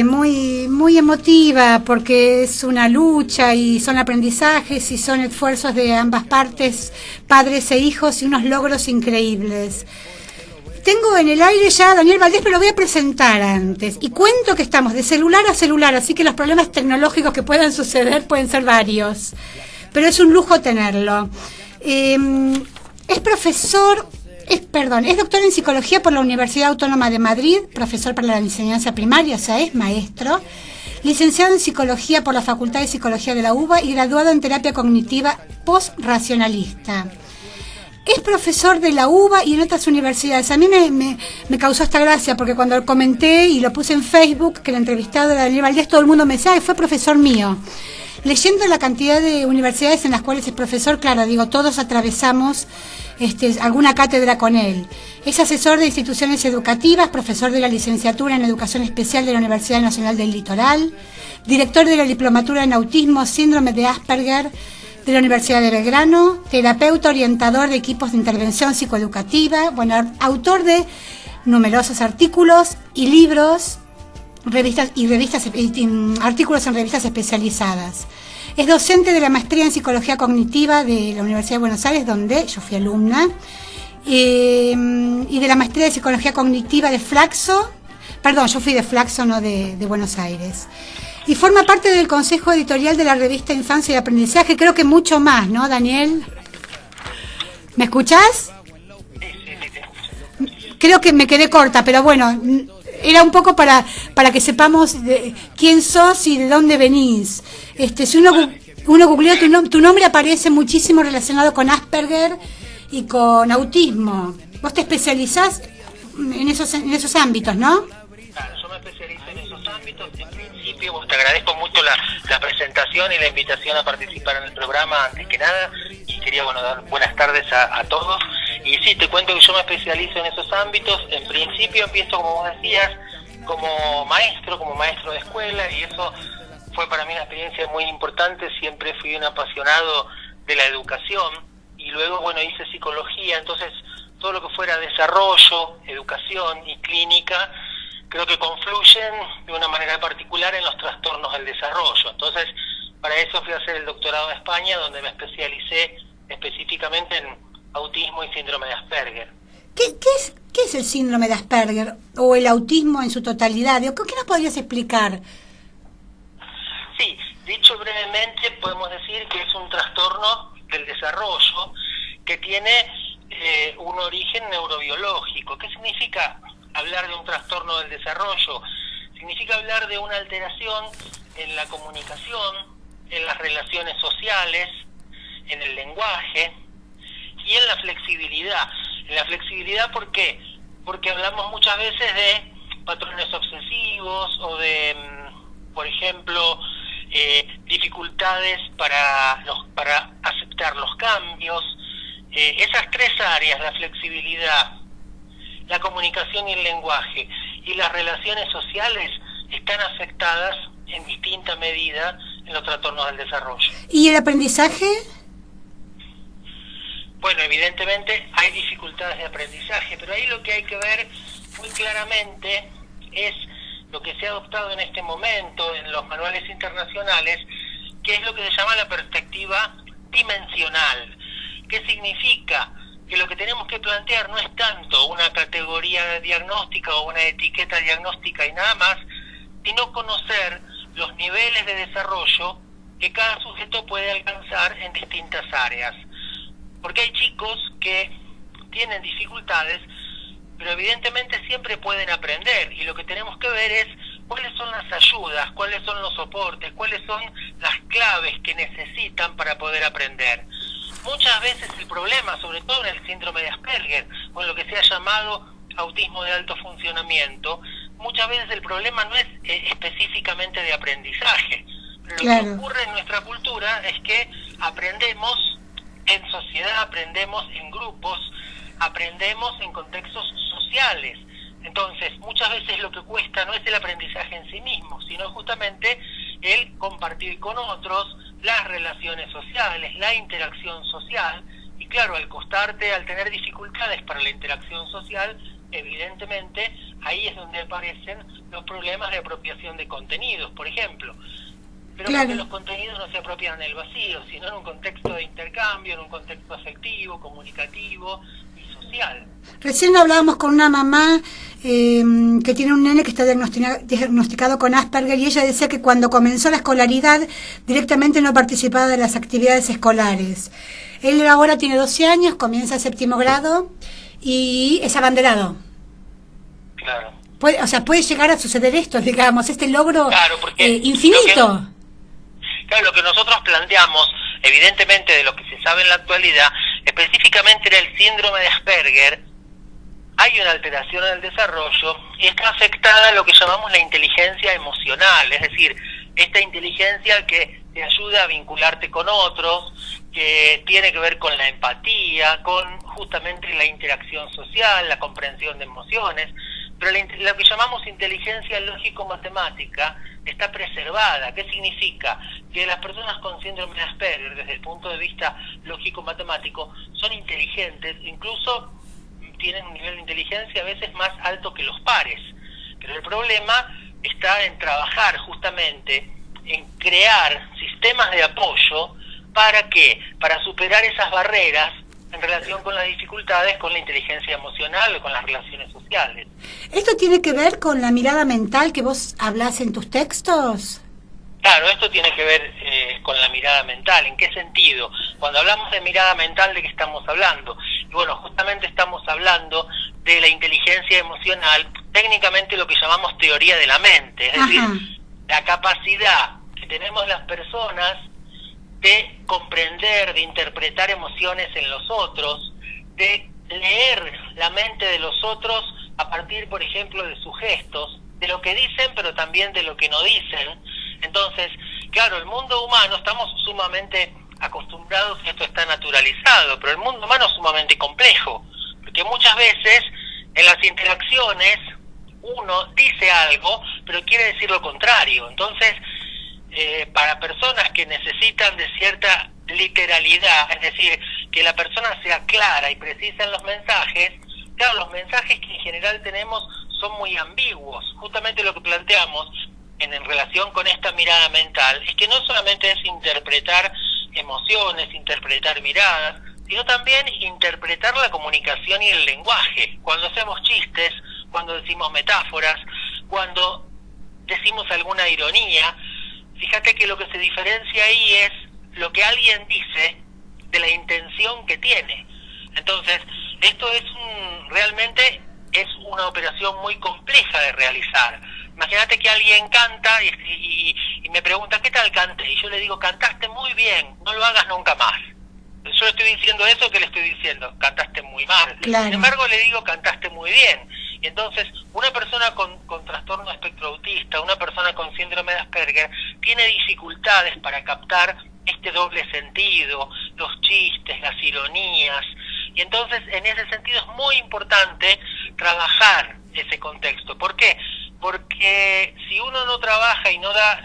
muy, muy emotiva, porque es una lucha y son aprendizajes y son esfuerzos de ambas partes, padres e hijos, y unos logros increíbles. Tengo en el aire ya a Daniel Valdés, pero lo voy a presentar antes. Y cuento que estamos de celular a celular, así que los problemas tecnológicos que puedan suceder pueden ser varios. Pero es un lujo tenerlo. Es doctor en psicología por la Universidad Autónoma de Madrid, profesor para la enseñanza primaria, o sea, es maestro. Licenciado en psicología por la Facultad de Psicología de la UBA y graduado en terapia cognitiva post-racionalista. Es profesor de la UBA y en otras universidades. A mí me causó esta gracia, porque cuando lo comenté y lo puse en Facebook, que el entrevistado era Daniel Valdés, todo el mundo me decía, fue profesor mío. Leyendo la cantidad de universidades en las cuales es profesor, claro, digo, todos atravesamos alguna cátedra con él. Es asesor de instituciones educativas, profesor de la licenciatura en Educación Especial de la Universidad Nacional del Litoral, director de la diplomatura en Autismo, Síndrome de Asperger de la Universidad de Belgrano, terapeuta orientador de equipos de intervención psicoeducativa, bueno, autor de numerosos artículos y libros, artículos en revistas especializadas. Es docente de la maestría en Psicología Cognitiva de la Universidad de Buenos Aires, donde yo fui alumna, y de la maestría de Psicología Cognitiva de Flaxo, yo fui de Flaxo, no de Buenos Aires. Y forma parte del consejo editorial de la revista Infancia y Aprendizaje, creo que mucho más, ¿no, Daniel? ¿Me escuchás? Creo que me quedé corta, pero bueno, era un poco para que sepamos quién sos y de dónde venís. Si uno googlea tu nombre, aparece muchísimo relacionado con Asperger y con autismo. Vos te especializás en esos ámbitos, ¿no? Claro, yo me especializo en esos ámbitos. En principio, te agradezco mucho la presentación y la invitación a participar en el programa, antes que nada, y quería dar buenas tardes a todos. Y sí, te cuento que yo me especializo en esos ámbitos. En principio empiezo, como vos decías, como maestro de escuela, y eso fue para mí una experiencia muy importante. Siempre fui un apasionado de la educación, y luego, hice psicología. Entonces, todo lo que fuera desarrollo, educación y clínica, creo que confluyen de una manera particular en los trastornos del desarrollo. Entonces, para eso fui a hacer el doctorado en España, donde me especialicé específicamente en autismo y síndrome de Asperger. ¿Qué es el síndrome de Asperger o el autismo en su totalidad? ¿Qué nos podrías explicar? Sí, dicho brevemente, podemos decir que es un trastorno del desarrollo que tiene un origen neurobiológico. ¿Qué significa hablar de un trastorno del desarrollo? Significa hablar de una alteración en la comunicación, en las relaciones sociales, en el lenguaje y en la flexibilidad. En la flexibilidad, ¿por qué? Porque hablamos muchas veces de patrones obsesivos o de, por ejemplo, dificultades para aceptar los cambios. Esas tres áreas, la flexibilidad, la comunicación y el lenguaje y las relaciones sociales, están afectadas en distinta medida en los trastornos del desarrollo. ¿Y el aprendizaje? Bueno, evidentemente hay dificultades de aprendizaje, pero ahí lo que hay que ver muy claramente es lo que se ha adoptado en este momento en los manuales internacionales, que es lo que se llama la perspectiva dimensional. ¿Qué significa? Que lo que tenemos que plantear no es tanto una categoría diagnóstica o una etiqueta diagnóstica y nada más, sino conocer los niveles de desarrollo que cada sujeto puede alcanzar en distintas áreas. Porque hay chicos que tienen dificultades, pero evidentemente siempre pueden aprender, y lo que tenemos que ver es cuáles son las ayudas, cuáles son los soportes, cuáles son las claves que necesitan para poder aprender. Muchas veces el problema, sobre todo en el síndrome de Asperger, o en lo que se ha llamado autismo de alto funcionamiento, muchas veces el problema no es específicamente de aprendizaje. Lo que ocurre en nuestra cultura es que aprendemos en sociedad, aprendemos en grupos, aprendemos en contextos sociales. Entonces, muchas veces lo que cuesta no es el aprendizaje en sí mismo, sino justamente el compartir con otros, las relaciones sociales, la interacción social, Y claro, al costarte, al tener dificultades para la interacción social, evidentemente ahí es donde aparecen los problemas de apropiación de contenidos, por ejemplo. Pero claro, porque los contenidos no se apropian en el vacío, sino en un contexto de intercambio, en un contexto afectivo, comunicativo y social. Recién hablábamos con una mamá que tiene un nene que está diagnosticado con Asperger, y ella decía que cuando comenzó la escolaridad directamente no participaba de las actividades escolares. Él ahora tiene 12 años, comienza el 7º grado y es abanderado. Claro. Puede llegar a suceder esto, digamos, este logro, claro, porque infinito. Lo que nosotros planteamos, evidentemente de lo que se sabe en la actualidad, específicamente era el síndrome de Asperger. Hay una alteración en el desarrollo y está afectada lo que llamamos la inteligencia emocional, es decir, esta inteligencia que te ayuda a vincularte con otros, que tiene que ver con la empatía, con justamente la interacción social, la comprensión de emociones, pero lo que llamamos inteligencia lógico-matemática está preservada. ¿Qué significa? Que las personas con síndrome de Asperger, desde el punto de vista lógico-matemático, son inteligentes, incluso tienen un nivel de inteligencia a veces más alto que los pares. Pero el problema está en trabajar justamente, en crear sistemas de apoyo. ¿Para qué? Para superar esas barreras en relación con las dificultades, con la inteligencia emocional o con las relaciones sociales. ¿Esto tiene que ver con la mirada mental que vos hablás en tus textos? Claro, esto tiene que ver con la mirada mental. ¿En qué sentido? Cuando hablamos de mirada mental, ¿de qué estamos hablando? Y bueno, justamente estamos hablando de la inteligencia emocional, técnicamente lo que llamamos teoría de la mente, es decir, la capacidad que tenemos las personas de comprender, de interpretar emociones en los otros, de leer la mente de los otros a partir, por ejemplo, de sus gestos, de lo que dicen, pero también de lo que no dicen. Entonces, claro, el mundo humano, estamos sumamente acostumbrados, esto está naturalizado, pero el mundo humano es sumamente complejo, porque muchas veces en las interacciones uno dice algo, pero quiere decir lo contrario. Entonces, para personas que necesitan de cierta literalidad, es decir, que la persona sea clara y precisa en los mensajes, claro, los mensajes que en general tenemos son muy ambiguos. Justamente lo que planteamos en relación con esta mirada mental es que no solamente es interpretar emociones, interpretar miradas, sino también interpretar la comunicación y el lenguaje. Cuando hacemos chistes, cuando decimos metáforas, cuando decimos alguna ironía, fíjate que lo que se diferencia ahí es lo que alguien dice de la intención que tiene. Entonces, esto es realmente es una operación muy compleja de realizar. Imagínate que alguien canta y me pregunta, ¿qué tal canté? Y yo le digo, cantaste muy bien, no lo hagas nunca más. Yo le estoy diciendo eso que le estoy diciendo, cantaste muy mal. Claro. Sin embargo, le digo, cantaste muy bien. Y entonces, una persona con trastorno de espectro autista, una persona con síndrome de Asperger, tiene dificultades para captar este doble sentido, los chistes, las ironías. Y entonces, en ese sentido, es muy importante trabajar ese contexto. ¿Por qué? Porque si uno no trabaja y no da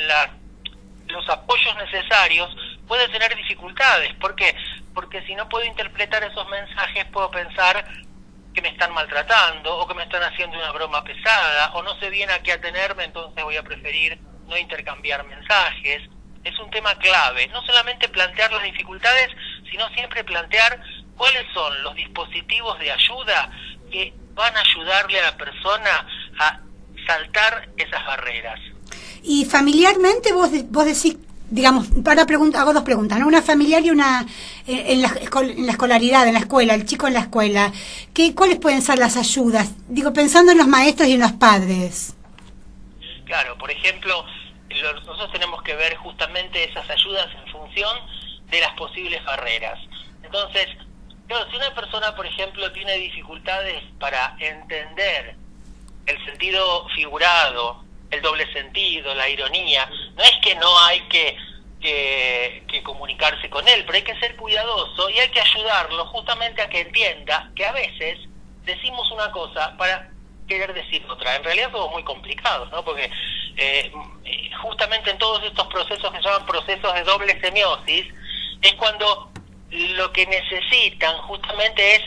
los apoyos necesarios, puede tener dificultades. ¿Por qué? Porque si no puedo interpretar esos mensajes, puedo pensar que me están maltratando, o que me están haciendo una broma pesada, o no sé bien a qué atenerme, entonces voy a preferir no intercambiar mensajes. Es un tema clave, no solamente plantear las dificultades, sino siempre plantear cuáles son los dispositivos de ayuda que van a ayudarle a la persona a saltar esas barreras. Y familiarmente vos decís, digamos, hago dos preguntas, ¿no? Una familiar y una en la escolaridad, en la escuela, el chico en la escuela. ¿Cuáles pueden ser las ayudas? Digo, pensando en los maestros y en los padres. Claro, por ejemplo, nosotros tenemos que ver justamente esas ayudas en función de las posibles barreras. Entonces, claro, si una persona, por ejemplo, tiene dificultades para entender el sentido figurado, el doble sentido, la ironía, no es que no hay que comunicarse con él, pero hay que ser cuidadoso y hay que ayudarlo justamente a que entienda que a veces decimos una cosa para querer decir otra. En realidad somos muy complicados, ¿no? Porque justamente en todos estos procesos que se llaman procesos de doble semiosis, es cuando lo que necesitan justamente es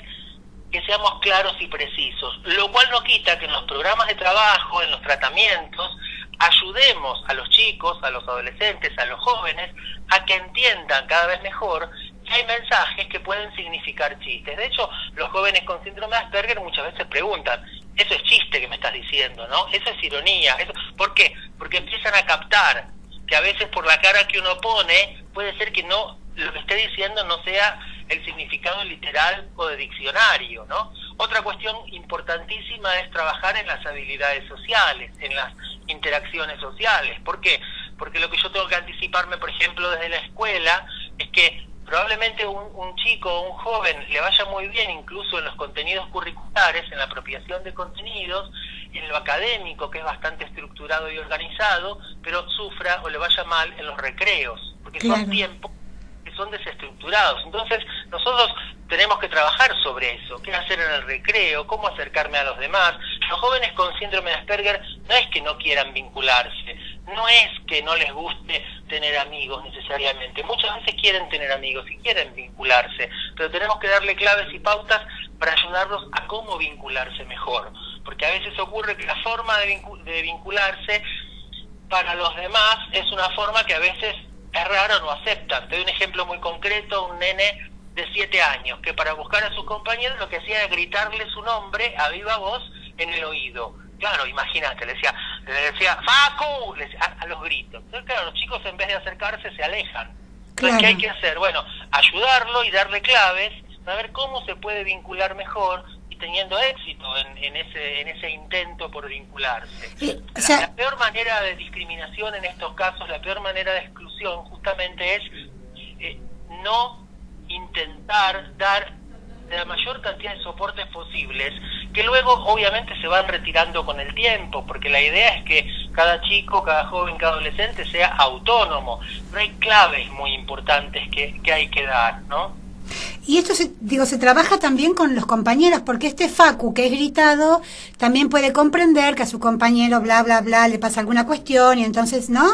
que seamos claros y precisos, lo cual no quita que en los programas de trabajo, en los tratamientos, ayudemos a los chicos, a los adolescentes, a los jóvenes, a que entiendan cada vez mejor que hay mensajes que pueden significar chistes. De hecho, los jóvenes con síndrome de Asperger muchas veces preguntan, eso es chiste que me estás diciendo, ¿no? Eso es ironía. ¿Por qué? Porque empiezan a captar que a veces por la cara que uno pone, puede ser que no, lo que esté diciendo no sea el significado literal o de diccionario, ¿no? Otra cuestión importantísima es trabajar en las habilidades sociales, en las interacciones sociales. ¿Por qué? Porque lo que yo tengo que anticiparme, por ejemplo, desde la escuela, es que probablemente un chico o un joven le vaya muy bien incluso en los contenidos curriculares, en la apropiación de contenidos, en lo académico, que es bastante estructurado y organizado, pero sufra o le vaya mal en los recreos, porque son tiempos que son desestructurados. Entonces, nosotros tenemos que trabajar sobre eso, qué hacer en el recreo, cómo acercarme a los demás. Los jóvenes con síndrome de Asperger no es que no quieran vincularse, no es que no les guste tener amigos necesariamente, muchas veces quieren tener amigos y quieren vincularse, pero tenemos que darle claves y pautas para ayudarlos a cómo vincularse mejor, porque a veces ocurre que la forma de vincularse para los demás es una forma que a veces es rara o no aceptan. Te doy un ejemplo muy concreto, un nene de 7 años que para buscar a sus compañeros lo que hacía era gritarle su nombre a viva voz en el oído. Claro, imagínate, le decía ¡Facu! A los gritos. Entonces, claro, los chicos en vez de acercarse se alejan. Entonces, ¿qué hay que hacer? Bueno, ayudarlo y darle claves para ver cómo se puede vincular mejor y teniendo éxito en ese intento por vincularse. La peor manera de discriminación en estos casos, la peor manera de exclusión justamente es no intentar dar la mayor cantidad de soportes posibles, que luego obviamente se van retirando con el tiempo, porque la idea es que cada chico, cada joven, cada adolescente sea autónomo, pero hay claves muy importantes que hay que dar, ¿no? Y esto se trabaja también con los compañeros, porque este Facu que es gritado también puede comprender que a su compañero bla bla bla le pasa alguna cuestión y entonces, ¿no?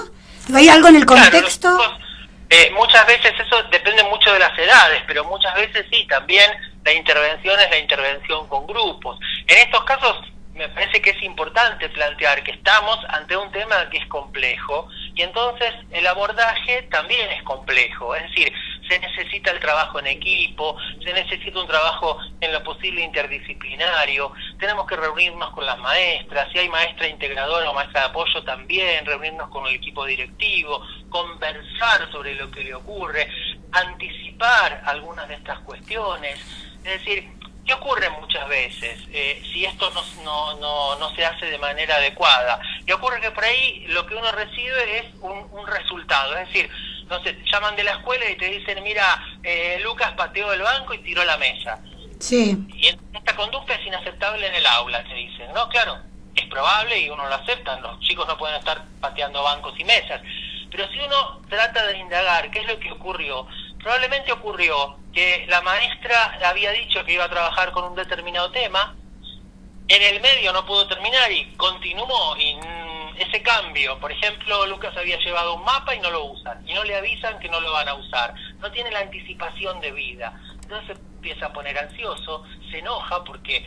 ¿Hay algo en el contexto? Claro, muchas veces eso depende mucho de las edades, pero muchas veces sí, también la intervención es la intervención con grupos. En estos casos me parece que es importante plantear que estamos ante un tema que es complejo y entonces el abordaje también es complejo, es decir, se necesita el trabajo en equipo, se necesita un trabajo en lo posible interdisciplinario, tenemos que reunirnos con las maestras, si hay maestra integradora o maestra de apoyo también, reunirnos con el equipo directivo, conversar sobre lo que le ocurre, anticipar algunas de estas cuestiones, es decir, ¿qué ocurre muchas veces si esto no se hace de manera adecuada? Y ocurre que por ahí lo que uno recibe es un resultado, es decir, no sé, te llaman de la escuela y te dicen, mira, Lucas pateó el banco y tiró la mesa. Sí. Y esta conducta es inaceptable en el aula, te dicen. No, claro, es probable y uno lo acepta, los chicos no pueden estar pateando bancos y mesas. Pero si uno trata de indagar qué es lo que ocurrió, probablemente ocurrió que la maestra había dicho que iba a trabajar con un determinado tema, en el medio no pudo terminar y continuó, y ese cambio, por ejemplo, Lucas había llevado un mapa y no lo usan, y no le avisan que no lo van a usar, no tiene la anticipación de vida, entonces se empieza a poner ansioso, se enoja porque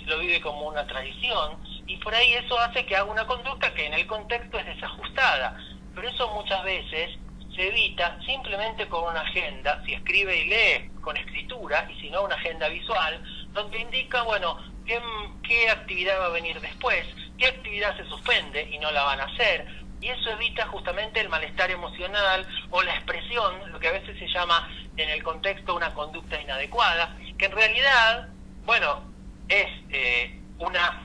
lo vive como una tradición, y por ahí eso hace que haga una conducta que en el contexto es desajustada, pero eso muchas veces se evita simplemente con una agenda, si escribe y lee con escritura, y si no una agenda visual, donde indica, bueno, qué actividad va a venir después, qué actividad se suspende y no la van a hacer, y eso evita justamente el malestar emocional o la expresión, lo que a veces se llama en el contexto una conducta inadecuada, que en realidad, bueno, es una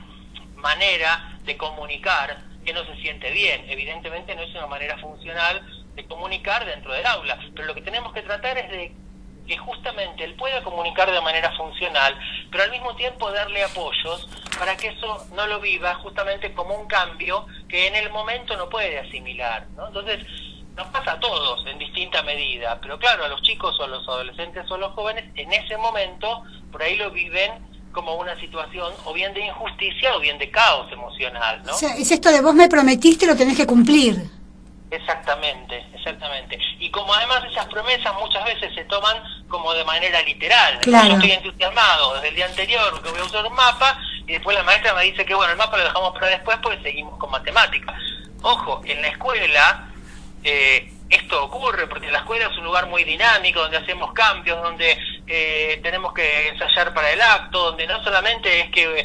manera de comunicar que no se siente bien, evidentemente no es una manera funcional de comunicar dentro del aula, pero lo que tenemos que tratar es de que justamente él pueda comunicar de manera funcional, pero al mismo tiempo darle apoyos para que eso no lo viva justamente como un cambio que en el momento no puede asimilar, ¿no? Entonces, nos pasa a todos en distinta medida, pero claro, a los chicos o a los adolescentes o a los jóvenes, en ese momento, por ahí lo viven como una situación o bien de injusticia o bien de caos emocional, ¿no? O sea, es esto de vos me prometiste, lo tenés que cumplir. Exactamente. Y como además esas promesas muchas veces se toman como de manera literal. Claro. Yo estoy entusiasmado desde el día anterior que voy a usar un mapa y después la maestra me dice que bueno, el mapa lo dejamos para después porque seguimos con matemáticas. Ojo, en la escuela esto ocurre porque la escuela es un lugar muy dinámico donde hacemos cambios, donde tenemos que ensayar para el acto, donde no solamente es que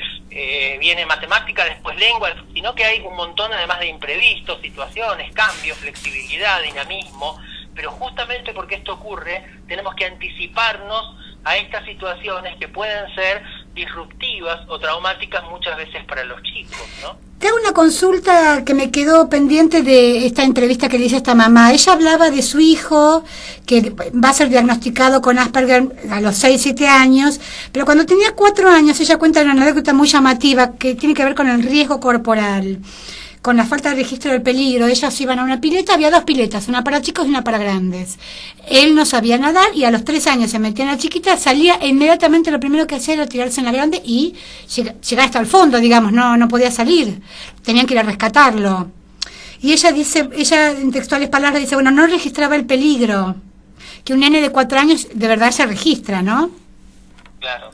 viene matemática, después lengua, sino que hay un montón además de imprevistos, situaciones, cambios, flexibilidad, dinamismo, pero justamente porque esto ocurre tenemos que anticiparnos a estas situaciones que pueden ser disruptivas o traumáticas muchas veces para los chicos, ¿no? Te hago una consulta que me quedó pendiente de esta entrevista que le hice a esta mamá. Ella hablaba de su hijo, que va a ser diagnosticado con Asperger a los 6-7 años, pero cuando tenía 4 años ella cuenta una anécdota muy llamativa que tiene que ver con el riesgo corporal, con la falta de registro del peligro. Ellos iban a una pileta, había 2 piletas, una para chicos y una para grandes. Él no sabía nadar y a los 3 años se metía en la chiquita, salía e inmediatamente lo primero que hacía era tirarse en la grande y llegar hasta el fondo, digamos, no podía salir. Tenían que ir a rescatarlo. Y ella dice, en textuales palabras dice, bueno, no registraba el peligro. Que un nene de 4 años de verdad se registra, ¿no? Claro.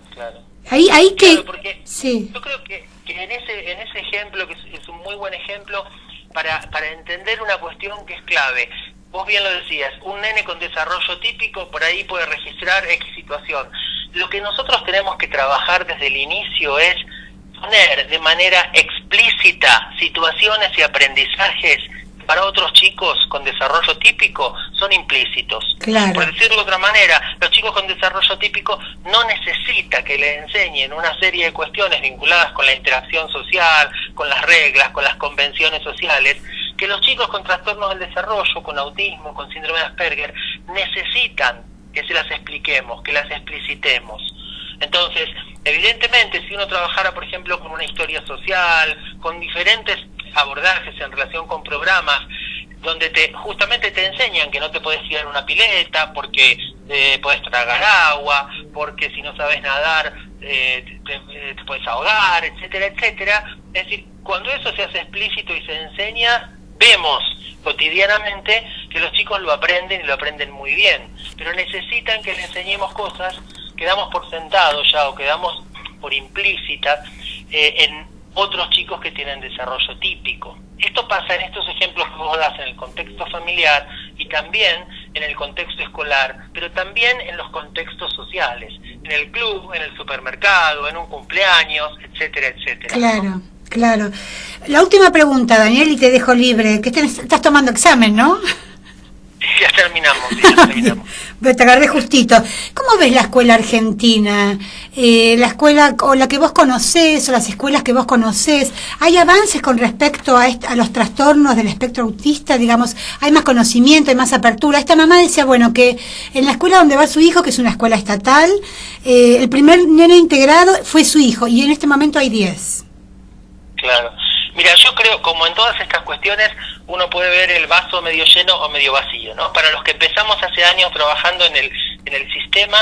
Ahí que... Claro, porque sí. yo creo que en ese ejemplo, que es un muy buen ejemplo para entender una cuestión que es clave. Vos bien lo decías, un nene con desarrollo típico por ahí puede registrar X situación. Lo que nosotros tenemos que trabajar desde el inicio es poner de manera explícita situaciones y aprendizajes para otros chicos con desarrollo típico son implícitos. Claro. Por decirlo de otra manera, los chicos con desarrollo típico no necesita que les enseñen una serie de cuestiones vinculadas con la interacción social, con las reglas, con las convenciones sociales, que los chicos con trastornos del desarrollo, con autismo, con síndrome de Asperger, necesitan que se las expliquemos, que las explicitemos. Entonces, evidentemente, si uno trabajara, por ejemplo, con una historia social, con diferentes abordajes en relación con programas donde justamente te enseñan que no te puedes tirar en una pileta porque puedes tragar agua, porque si no sabes nadar te puedes ahogar, etcétera, etcétera. Es decir, cuando eso se hace explícito y se enseña, vemos cotidianamente que los chicos lo aprenden y lo aprenden muy bien, pero necesitan que les enseñemos cosas que damos por sentado ya o que damos por implícitas en otros chicos que tienen desarrollo típico. Esto pasa en estos ejemplos que vos das en el contexto familiar y también en el contexto escolar, pero también en los contextos sociales, en el club, en el supermercado, en un cumpleaños, etcétera, etcétera. Claro. La última pregunta, Daniel, y te dejo libre. Que estás tomando examen, ¿no? Ya terminamos. Te agarré justito. ¿Cómo ves la escuela argentina? La escuela o la que vos conocés o las escuelas que vos conocés, ¿hay avances con respecto a los trastornos del espectro autista? Digamos, ¿hay más conocimiento, hay más apertura? Esta mamá decía, bueno, que en la escuela donde va su hijo, que es una escuela estatal, el primer nene integrado fue su hijo y en este momento hay 10. Claro. Mira, yo creo, como en todas estas cuestiones, uno puede ver el vaso medio lleno o medio vacío, ¿no? Para los que empezamos hace años trabajando en el sistema,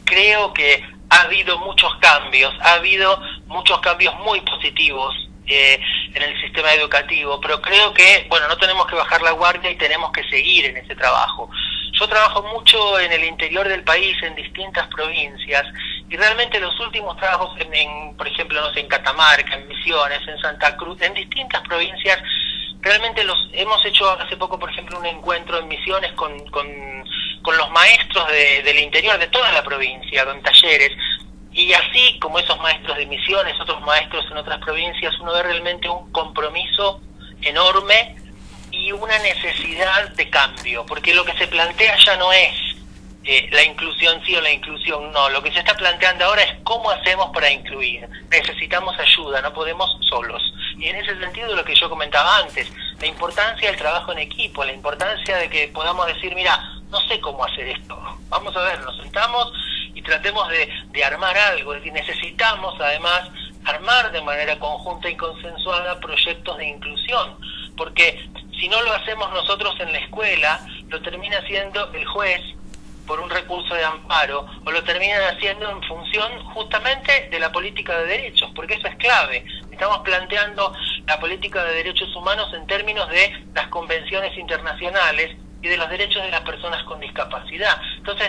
creo que ha habido muchos cambios muy positivos en el sistema educativo, pero creo que, bueno, no tenemos que bajar la guardia y tenemos que seguir en ese trabajo. Yo trabajo mucho en el interior del país, en distintas provincias, y realmente los últimos trabajos, por ejemplo, no sé, en Catamarca, en Misiones, en Santa Cruz, en distintas provincias, realmente hemos hecho hace poco, por ejemplo, un encuentro en Misiones con los maestros del interior de toda la provincia, con talleres, y así como esos maestros de Misiones, otros maestros en otras provincias, uno ve realmente un compromiso enorme y una necesidad de cambio, porque lo que se plantea ya no es la inclusión sí o la inclusión no, lo que se está planteando ahora es cómo hacemos para incluir. Necesitamos ayuda, no podemos solos. Y en ese sentido lo que yo comentaba antes, la importancia del trabajo en equipo, la importancia de que podamos decir, mira, no sé cómo hacer esto, vamos a ver, nos sentamos y tratemos de armar algo. Es decir, necesitamos además armar de manera conjunta y consensuada proyectos de inclusión, porque si no lo hacemos nosotros en la escuela, lo termina haciendo el juez por un recurso de amparo, o lo terminan haciendo en función justamente de la política de derechos, porque eso es clave. Estamos planteando la política de derechos humanos en términos de las convenciones internacionales y de los derechos de las personas con discapacidad. Entonces,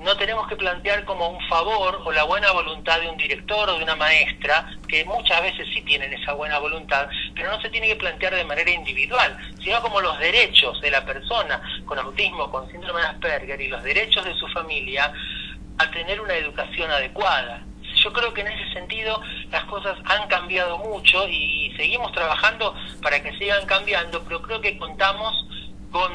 no tenemos que plantear como un favor o la buena voluntad de un director o de una maestra, que muchas veces sí tienen esa buena voluntad, pero no se tiene que plantear de manera individual, sino como los derechos de la persona con autismo, con síndrome de Asperger, y los derechos de su familia a tener una educación adecuada. Yo creo que en ese sentido las cosas han cambiado mucho y seguimos trabajando para que sigan cambiando, pero creo que contamos con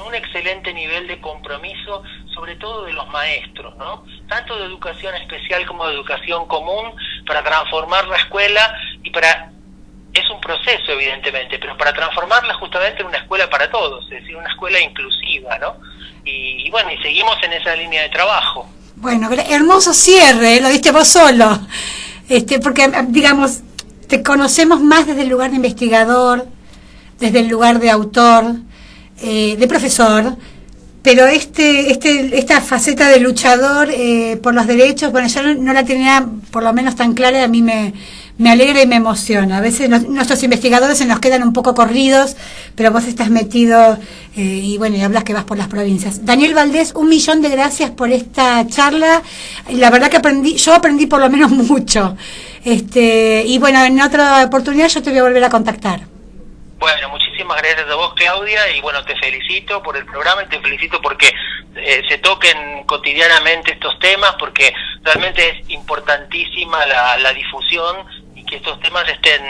un excelente nivel de compromiso, sobre todo de los maestros, ¿no? Tanto de educación especial como de educación común, para transformar la escuela es un proceso evidentemente, pero para transformarla justamente en una escuela para todos, es decir, una escuela inclusiva, ¿no? Y bueno, y seguimos en esa línea de trabajo. Bueno, hermoso cierre, lo diste vos solo, porque digamos, te conocemos más desde el lugar de investigador, desde el lugar de autor, de profesor, pero esta faceta de luchador por los derechos, bueno, yo no la tenía por lo menos tan clara, y a mí me alegra y me emociona. A veces nuestros investigadores se nos quedan un poco corridos, pero vos estás metido y bueno, y hablas que vas por las provincias. Daniel Valdés, 1.000.000 de gracias por esta charla. La verdad que yo aprendí por lo menos mucho. Y bueno, en otra oportunidad yo te voy a volver a contactar. Bueno, muchísimas gracias a vos, Claudia, y bueno, te felicito por el programa y te felicito porque se toquen cotidianamente estos temas, porque realmente es importantísima la difusión y que estos temas estén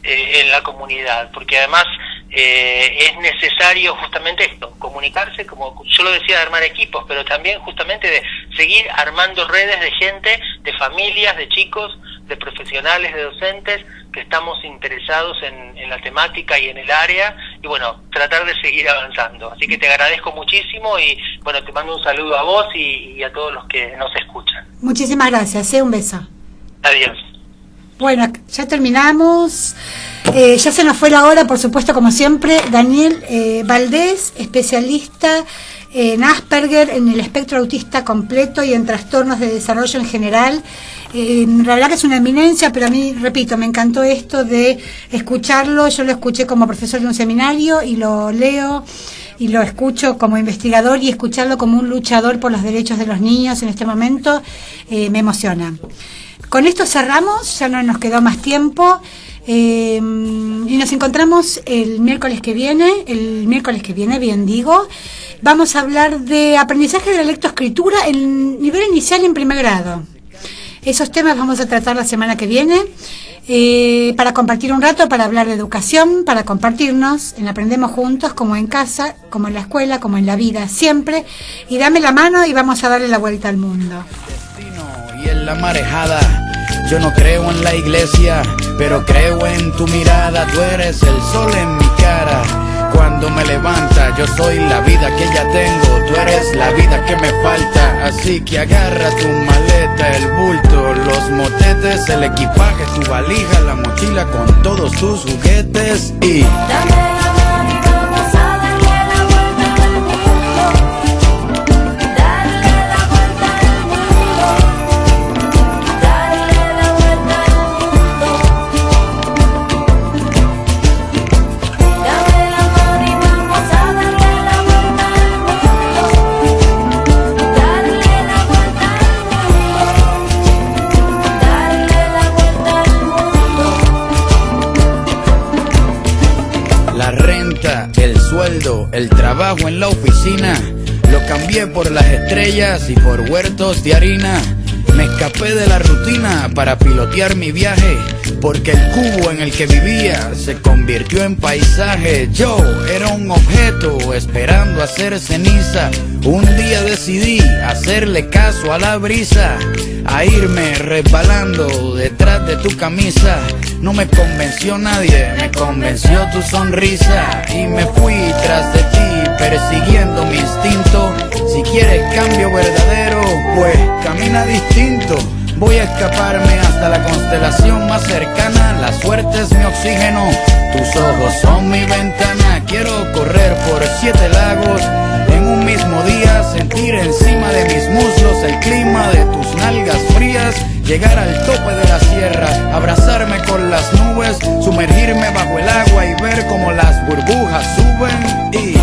en la comunidad, porque además es necesario justamente esto, comunicarse, como yo lo decía, de armar equipos, pero también justamente de seguir armando redes de gente, de familias, de chicos, de profesionales, de docentes, que estamos interesados en la temática y en el área, y bueno, tratar de seguir avanzando. Así que te agradezco muchísimo y bueno, te mando un saludo a vos y a todos los que nos escuchan. Muchísimas gracias, un beso. Adiós. Bueno, ya terminamos. Ya se nos fue la hora, por supuesto, como siempre. Daniel Valdés, especialista en Asperger, en el espectro autista completo y en trastornos de desarrollo en general. En realidad que es una eminencia, pero a mí, repito, me encantó esto de escucharlo. Yo lo escuché como profesor de un seminario y lo leo y lo escucho como investigador, y escucharlo como un luchador por los derechos de los niños en este momento me emociona. Con esto cerramos, ya no nos quedó más tiempo. Y nos encontramos el miércoles que viene, bien digo. Vamos a hablar de aprendizaje de la lectoescritura en nivel inicial y en primer grado. Esos temas vamos a tratar la semana que viene, para compartir un rato, para hablar de educación, para compartirnos en Aprendemos Juntos, como en casa, como en la escuela, como en la vida, siempre. Y dame la mano y vamos a darle la vuelta al mundo. Y en la marejada, yo no creo en la iglesia, pero creo en tu mirada. Tú eres el sol en mi cara. Cuando me levanta, yo soy la vida que ya tengo. Tú eres la vida que me falta. Así que agarra tu maleta, el bulto, los motetes, el equipaje, tu valija, la mochila con todos tus juguetes y dame la mano y vamos a darle la vuelta al mundo. Darle la vuelta al mundo. Darle la vuelta al mundo. Dame la mano y vamos a darle la vuelta al mundo. Darle la vuelta al mundo. Darle la vuelta al mundo. La renta, el sueldo, el trabajo en la oficina, lo cambié por las estrellas y por huertos de harina. Me escapé de la rutina para pilotear mi viaje, porque el cubo en el que vivía se convirtió en paisaje. Yo era un objeto esperando a ser ceniza. Un día decidí hacerle caso a la brisa, a irme resbalando detrás de tu camisa. No me convenció nadie, me convenció tu sonrisa, y me fui tras de ti persiguiendo mi instinto. Si quieres cambio verdadero, pues camina distinto. Voy a escaparme hasta la constelación más cercana. La suerte es mi oxígeno, tus ojos son mi ventana. Quiero correr por 7 lagos en un mismo día, sentir encima de mis muslos el clima de tus nalgas frías llegar al tope de la sierra, abrazarme con las nubes, sumergirme bajo el agua y ver cómo las burbujas suben y